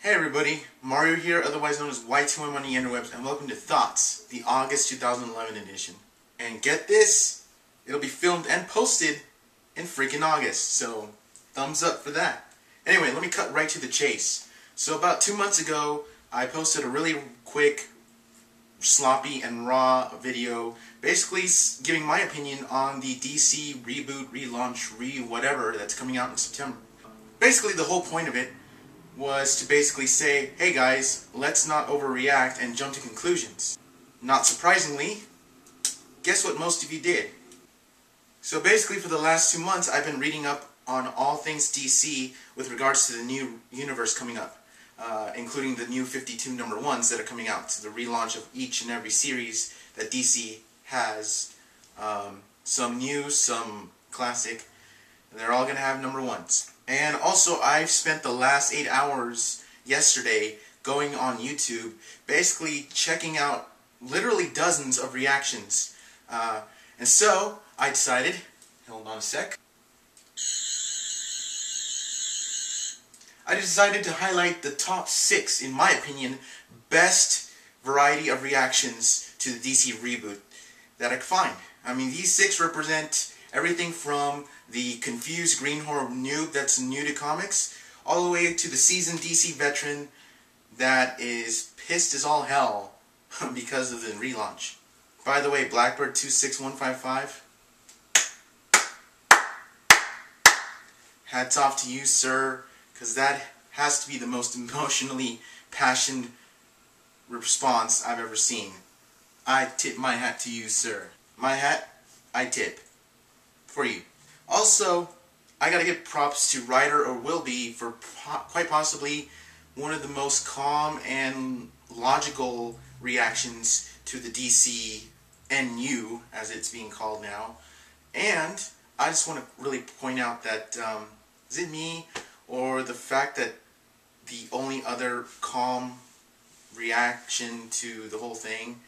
Hey everybody, Mario here, otherwise known as Y2M on the interwebs, and welcome to Thoughts, the August 2011 edition. And get this, it'll be filmed and posted in freaking August, so thumbs up for that. Anyway, let me cut right to the chase. So about 2 months ago, I posted a really quick, sloppy, and raw video, basically giving my opinion on the DC reboot, relaunch, whatever that's coming out in September. Basically, the whole point of it was to basically say, hey guys, let's not overreact and jump to conclusions. Not surprisingly, guess what most of you did? So basically for the last 2 months I've been reading up on all things DC with regards to the new universe coming up, including the new 52 #1s that are coming out, so the relaunch of each and every series that DC has, some new, some classic. They're all going to have #1s. And also, I've spent the last 8 hours yesterday going on YouTube, basically checking out literally dozens of reactions. And so, I decided, hold on a sec, I decided to highlight the top 6, in my opinion, best variety of reactions to the DC reboot that I could find. I mean, these 6 represent everything from the confused greenhorn noob that's new to comics, all the way to the seasoned DC veteran that is pissed as all hell because of the relaunch. By the way, Blackbird 26155, hats off to you, sir, because that has to be the most emotionally passionate response I've ever seen. I tip my hat to you, sir. My hat, I tip. For you. Also, I gotta give props to Ryder or Will Be for quite possibly one of the most calm and logical reactions to the DC NU, as it's being called now. And I just want to really point out that, is it me, or the fact that the only other calm reaction to the whole thing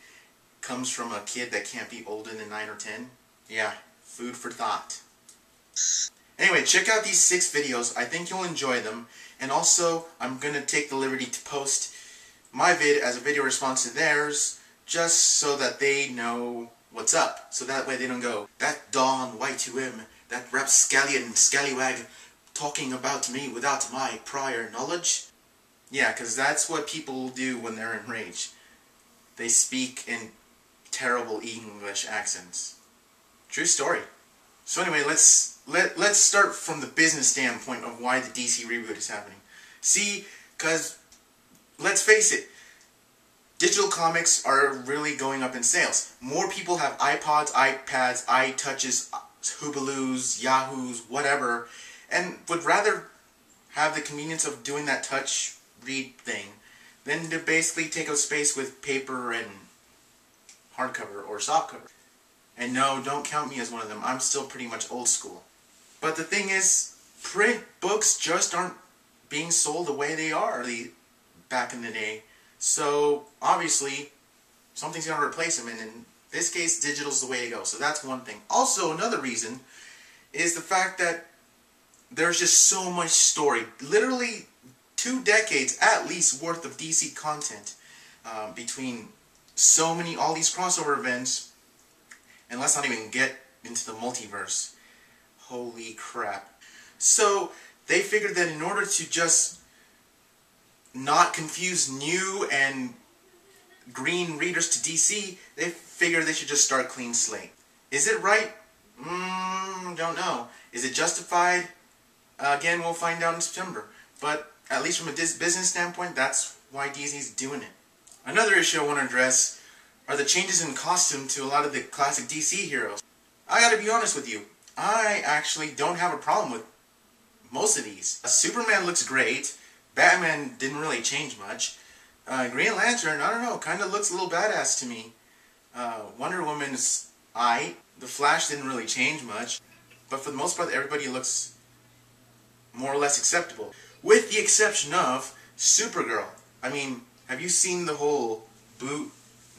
comes from a kid that can't be older than 9 or 10? Yeah. Food for thought. Anyway, check out these 6 videos. I think you'll enjoy them. And also, I'm going to take the liberty to post my vid as a video response to theirs, just so that they know what's up. So that way they don't go, that Don Y2M, that rapscallion scallywag, talking about me without my prior knowledge. Yeah, because that's what people do when they're enraged. They speak in terrible English accents. True story. So anyway, let's start from the business standpoint of why the DC reboot is happening. See, because let's face it, digital comics are really going up in sales. More people have iPods, iPads, iTouches, Hubaloos, Yahoos, whatever, and would rather have the convenience of doing that touch read thing than to basically take up space with paper and hardcover or softcover. And no, don't count me as one of them. I'm still pretty much old school. But the thing is, print books just aren't being sold the way they are back in the day. So, obviously, something's going to replace them. And in this case, digital's the way to go. So that's one thing. Also, another reason is the fact that there's just so much story. Literally 2 decades at least worth of DC content between all these crossover events. And let's not even get into the multiverse. Holy crap. So, they figured that in order to just not confuse new and green readers to DC, they figured they should just start a clean slate. Is it right? Don't know. Is it justified? Again, we'll find out in September. But, at least from a business standpoint, that's why DC's doing it. Another issue I want to address are the changes in costume to a lot of the classic DC heroes. I gotta be honest with you, I actually don't have a problem with most of these. Superman looks great, Batman didn't really change much, Green Lantern, I don't know, kinda looks a little badass to me. Wonder Woman's aight, The Flash didn't really change much, but for the most part everybody looks more or less acceptable. With the exception of Supergirl. I mean, have you seen the whole boot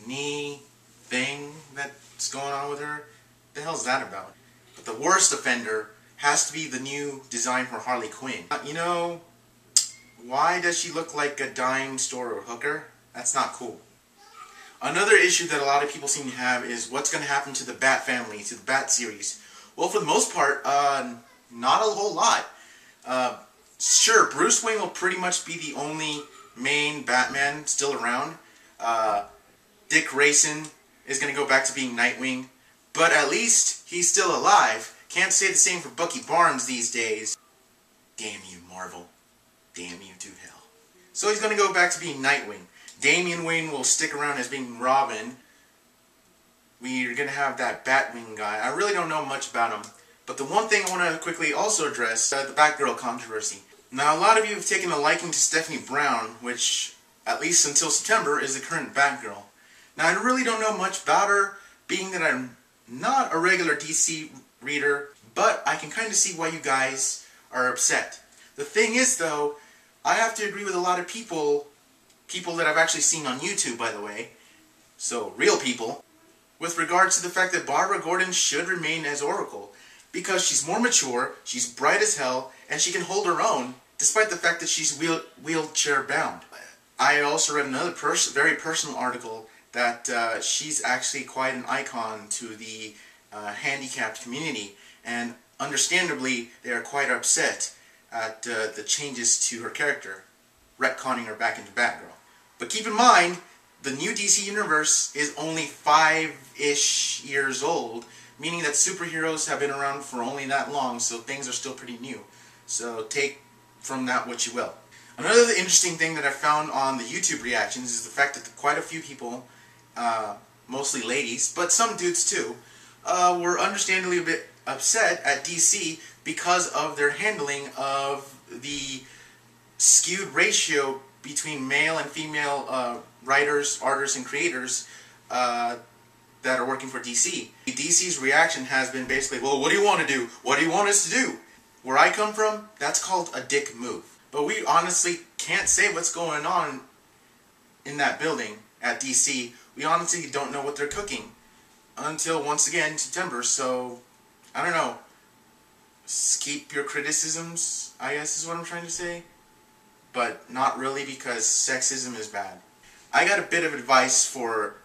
knee thing that's going on with her? What the hell's that about? But the worst offender has to be the new design for Harley Quinn. You know, Why does she look like a dime store hooker? That's not cool. Another issue that a lot of people seem to have is what's going to happen to the Bat family, to the Bat series. Well, for the most part, not a whole lot. Sure, Bruce Wayne will pretty much be the only main Batman still around. Dick Grayson is going to go back to being Nightwing, but at least he's still alive. Can't say the same for Bucky Barnes these days. Damn you, Marvel. Damn you to hell. So he's going to go back to being Nightwing. Damian Wayne will stick around as being Robin. We're going to have that Batwing guy. I really don't know much about him. But the one thing I want to quickly also address, the Batgirl controversy. Now, a lot of you have taken a liking to Stephanie Brown, which, at least until September, is the current Batgirl. Now, I really don't know much about her, being that I'm not a regular DC reader, but I can kind of see why you guys are upset. The thing is, though, I have to agree with a lot of people that I've actually seen on YouTube, by the way, so real people, with regards to the fact that Barbara Gordon should remain as Oracle, because she's more mature, she's bright as hell, and she can hold her own, despite the fact that she's wheelchair bound. I also read another very personal article that she's actually quite an icon to the handicapped community, and understandably they are quite upset at the changes to her character, retconning her back into Batgirl. But keep in mind, the new DC Universe is only 5-ish years old, meaning that superheroes have been around for only that long, so things are still pretty new. So take from that what you will. Another interesting thing that I found on the YouTube reactions is the fact that quite a few people, mostly ladies, but some dudes too, were understandably a bit upset at DC because of their handling of the skewed ratio between male and female writers, artists, and creators that are working for DC. DC's reaction has been basically, well, what do you want to do? What do you want us to do? Where I come from, that's called a dick move. But we honestly can't say what's going on in that building at DC. We honestly don't know what they're cooking until, once again, September. So, I don't know. Keep your criticisms, I guess is what I'm trying to say. But not really, because sexism is bad. I got a bit of advice for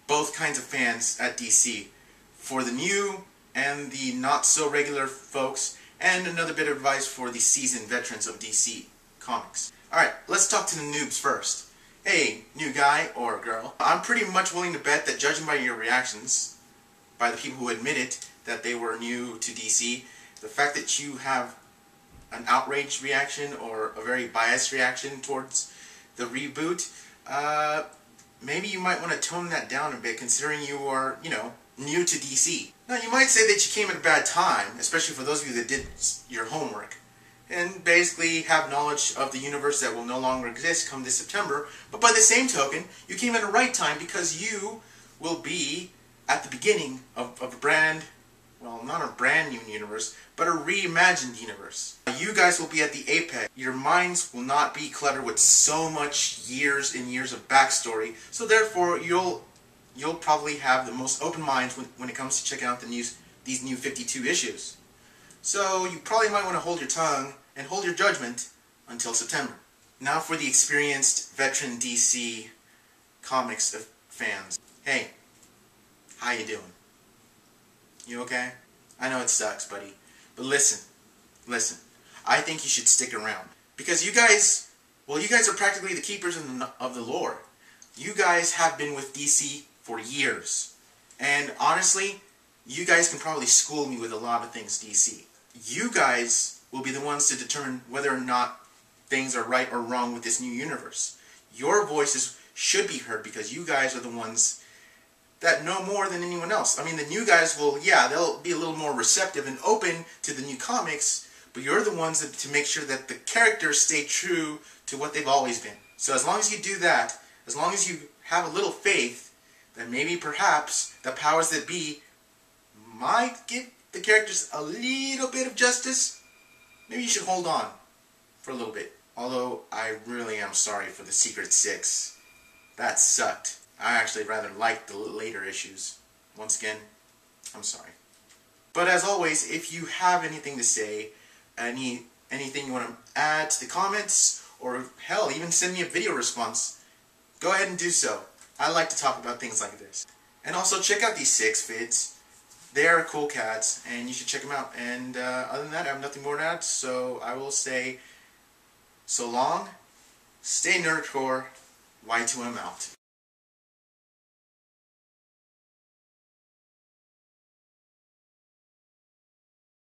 both kinds of fans at DC. For the new and the not so regular folks, and another bit of advice for the seasoned veterans of DC Comics. Alright, let's talk to the noobs first. Hey, new guy or girl. I'm pretty much willing to bet that, judging by your reactions, by the people who admitted that they were new to DC, the fact that you have an outraged reaction or a very biased reaction towards the reboot, maybe you might want to tone that down a bit, considering you are, you know, new to DC. Now, you might say that you came at a bad time, especially for those of you that did your homework, and basically have knowledge of the universe that will no longer exist come this September, but by the same token, you came at the right time because you will be at the beginning of a brand, well, not a brand new universe, but a reimagined universe. You guys will be at the apex. Your minds will not be cluttered with so much years and years of backstory, so therefore you'll probably have the most open minds when it comes to checking out these new 52 issues. So you probably might want to hold your tongue and hold your judgment until September. Now for the experienced veteran DC Comics fans. Hey, how you doing? You okay? I know it sucks, buddy. But listen. I think you should stick around. Because you guys are practically the keepers of the lore. You guys have been with DC for years. And honestly, you guys can probably school me with a lot of things DC. You guys will be the ones to determine whether or not things are right or wrong with this new universe. Your voices should be heard because you guys are the ones that know more than anyone else. I mean, the new guys will, yeah, they'll be a little more receptive and open to the new comics, but you're the ones to make sure that the characters stay true to what they've always been. So as long as you do that, as long as you have a little faith, that maybe perhaps the powers that be might give the characters a little bit of justice, maybe you should hold on for a little bit. Although I really am sorry for the Secret Six. That sucked. I actually rather liked the later issues. Once again, I'm sorry. But as always, if you have anything to say, anything you want to add to the comments, or hell, even send me a video response, go ahead and do so. I like to talk about things like this. And also check out these 6 vids. They are cool cats, and you should check them out. And other than that, I have nothing more to add, so I will say so long, stay nerdcore, Y2M out.